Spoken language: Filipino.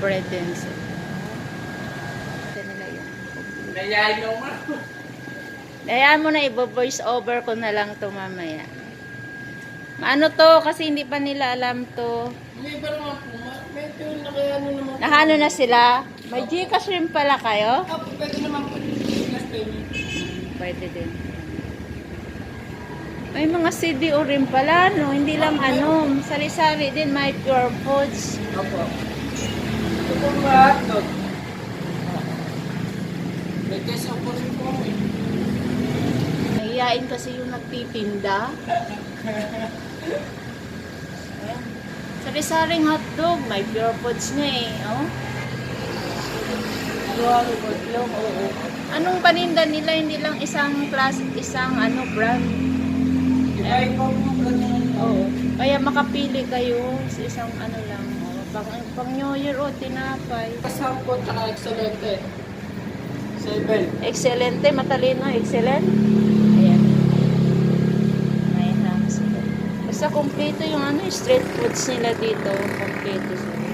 bread din sila. Ito nila yun. Nayayin mo. Hayaan mo na, i-voice over ko na lang to mamaya. Ano to? Kasi hindi pa nila alam to. May iba naman po. Medyo nakayano naman po. Nahano na sila? May Gcash rin pala kayo? Pwede naman po. Last payment. Pwede din. May mga CDO rin pala, no? Hindi lang ano. Sari-sari din, may Pure Foods. Opo. Ito po mga hotdog. May keso po rin po. Nahiyain kasi yung nagtitinda. Sari-saring hotdog, may Pure Foods nga eh. Oh. Oo. Anong paninda nila? Hindi lang isang class, isang ano brand. Iba po po ganyan. Oo. Kaya makapili kayo sa isang ano lang. Oh. Pang New Year o tinapay. Kasampo tsaka excelente. 7. Excelente, matalino, excellent. Ayan. May lang sila. Basta kompleto yung ano, street foods nila dito. Kompleto sila.